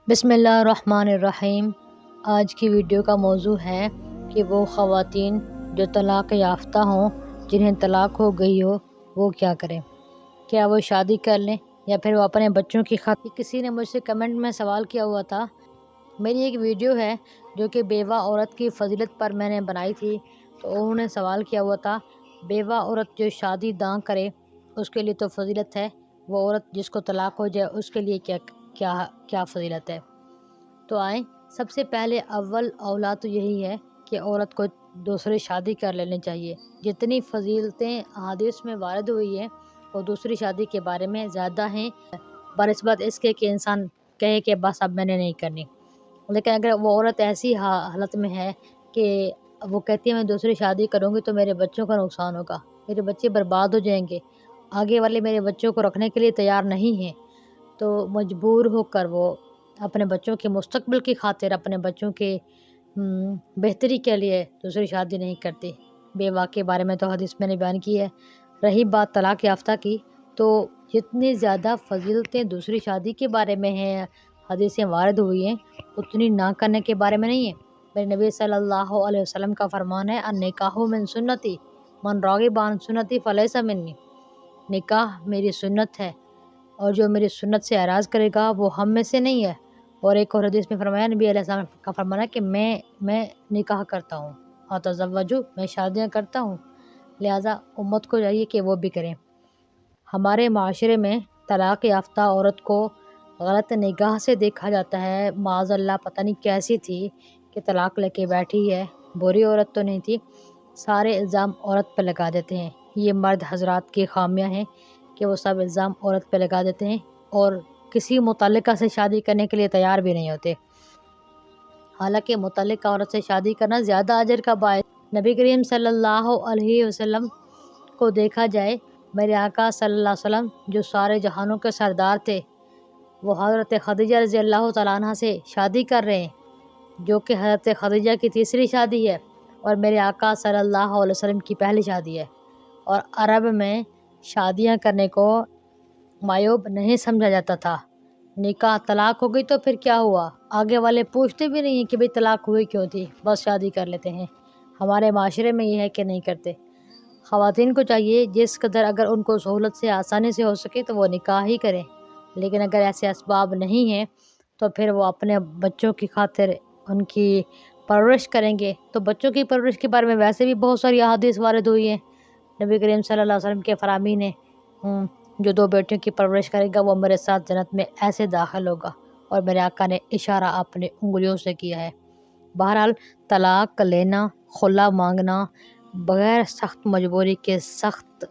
بسم اللہ الرحمن الرحیم۔ آج کی ویڈیو کا موضوع ہے کہ وہ خواتین جو طلاق یافتہ ہوں، جنہیں طلاق ہو گئی ہو، وہ کیا کریں؟ کیا وہ شادی کر لیں یا پھر وہ اپنے بچوں کی خاطر؟ کسی نے مجھ سے کمنٹ میں سوال کیا ہوا تھا۔ میری ایک ویڈیو ہے جو کہ بیوہ عورت کی فضیلت پر میں نے بنائی تھی، تو انہوں نے سوال کیا ہوا تھا، بیوہ عورت جو شادی نہ کرے اس کے لیے تو فضیلت ہے، وہ عورت جس کو طلاق ہو جائے اس کے لیے کیا فضیلت ہے؟ تو آئیں، سب سے پہلے اول اولا تو یہی ہے کہ عورت کو دوسری شادی کر لینی چاہیے۔ جتنی فضیلتیں احادیث میں وارد ہوئی ہیں وہ دوسری شادی کے بارے میں زیادہ ہیں بنسبت اس کے کہ انسان کہے کہ بس اب میں نے نہیں کرنی۔ لیکن اگر وہ عورت ایسی حالت میں ہے کہ وہ کہتی ہے میں دوسری شادی کروں گی تو میرے بچوں کا نقصان ہوگا، میرے بچے برباد ہو جائیں گے، آگے والے میرے بچوں کو رکھنے کے لیے تیار نہیں ہیں، تو مجبور ہو کر وہ اپنے بچوں کے مستقبل کی خاطر، اپنے بچوں کے بہتری کے لیے دوسری شادی نہیں کرتی۔ بیوہ کے بارے میں تو حدیث میں نے بیان کی ہے۔ رہی بات طلاق یافتہ کی، تو جتنی زیادہ فضیلتیں دوسری شادی کے بارے میں ہیں، حدیثیں وارد ہوئی ہیں، اتنی نہ کرنے کے بارے میں نہیں ہے۔ میرے نبی صلی اللہ علیہ وسلم کا فرمان ہے، النکاح من سنتی من راغب عن سنتی فلیس منی۔ نکاح میری سنت ہے اور جو میری سنت سے اعراض کرے گا وہ ہم میں سے نہیں ہے۔ اور ایک اور حدیث میں فرمایا، نبی علیہ السلام کا فرمانا ہے کہ میں نکاح کرتا ہوں، اتزوجو، میں شادیاں کرتا ہوں، لہٰذا امت کو چاہیے کہ وہ بھی کریں۔ ہمارے معاشرے میں طلاق یافتہ عورت کو غلط نگاہ سے دیکھا جاتا ہے، معاذ اللہ پتہ نہیں کیسی تھی کہ طلاق لے کے بیٹھی ہے، بری عورت تو نہیں تھی، سارے الزام عورت پہ لگا دیتے ہیں۔ یہ مرد حضرات کی خامیاں ہیں کہ وہ سب الزام عورت پہ لگا دیتے ہیں اور کسی متعلقہ سے شادی کرنے کے لیے تیار بھی نہیں ہوتے، حالانکہ متعلقہ عورت سے شادی کرنا زیادہ اجر کا باعث۔ نبی کریم صلی اللہ علیہ وسلم کو دیکھا جائے، میرے آقا صلی اللہ علیہ وسلم جو سارے جہانوں کے سردار تھے، وہ حضرت خدیجہ رضی اللہ تعالیٰ عنہ سے شادی کر رہے ہیں، جو کہ حضرت خدیجہ کی تیسری شادی ہے اور میرے آقا صلی اللہ علیہ وسلم کی پہلی شادی ہے۔ اور عرب میں شادیاں کرنے کو معیوب نہیں سمجھا جاتا تھا۔ نکاح طلاق ہو گئی تو پھر کیا ہوا؟ آگے والے پوچھتے بھی نہیں ہیں کہ بھئی طلاق ہوئی کیوں تھی، بس شادی کر لیتے ہیں۔ ہمارے معاشرے میں یہ ہے کہ نہیں کرتے۔ خواتین کو چاہیے جس قدر اگر ان کو سہولت سے آسانی سے ہو سکے تو وہ نکاح ہی کریں، لیکن اگر ایسے اسباب نہیں ہیں تو پھر وہ اپنے بچوں کی خاطر ان کی پرورش کریں گے۔ تو بچوں کی پرورش کے بارے میں ویسے بھی بہت ساری احادیث وارد ہوئی ہیں۔ نبی کریم صلی اللہ علیہ وسلم کے فرامین ہیں، جو 2 بیٹیوں کی پرورش کرے گا وہ میرے ساتھ جنت میں ایسے داخل ہوگا، اور میرے آقا نے اشارہ اپنے انگلیوں سے کیا ہے۔ بہرحال طلاق لینا، خلا مانگنا بغیر سخت مجبوری کے سخت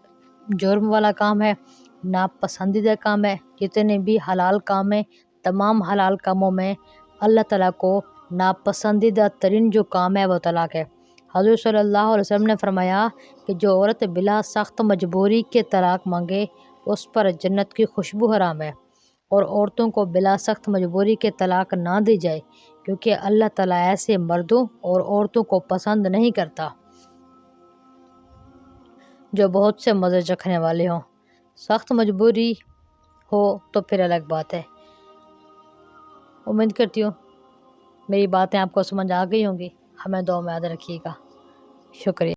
جرم والا کام ہے، ناپسندیدہ کام ہے۔ جتنے بھی حلال کام ہیں، تمام حلال کاموں میں اللہ تعالیٰ کو ناپسندیدہ ترین جو کام ہے وہ طلاق ہے۔ حضور صلی اللہ علیہ وسلم نے فرمایا کہ جو عورت بلا سخت مجبوری کے طلاق مانگے اس پر جنت کی خوشبو حرام ہے، اور عورتوں کو بلا سخت مجبوری کے طلاق نہ دی جائے، کیونکہ اللہ تعالیٰ ایسے مردوں اور عورتوں کو پسند نہیں کرتا جو بہت سے مزے چکھنے والے ہوں۔ سخت مجبوری ہو تو پھر الگ بات ہے۔ امید کرتی ہوں میری باتیں آپ کو سمجھ آ گئی ہوں گی۔ ہمیں دعا میں یاد رکھیے گا۔ شکریہ۔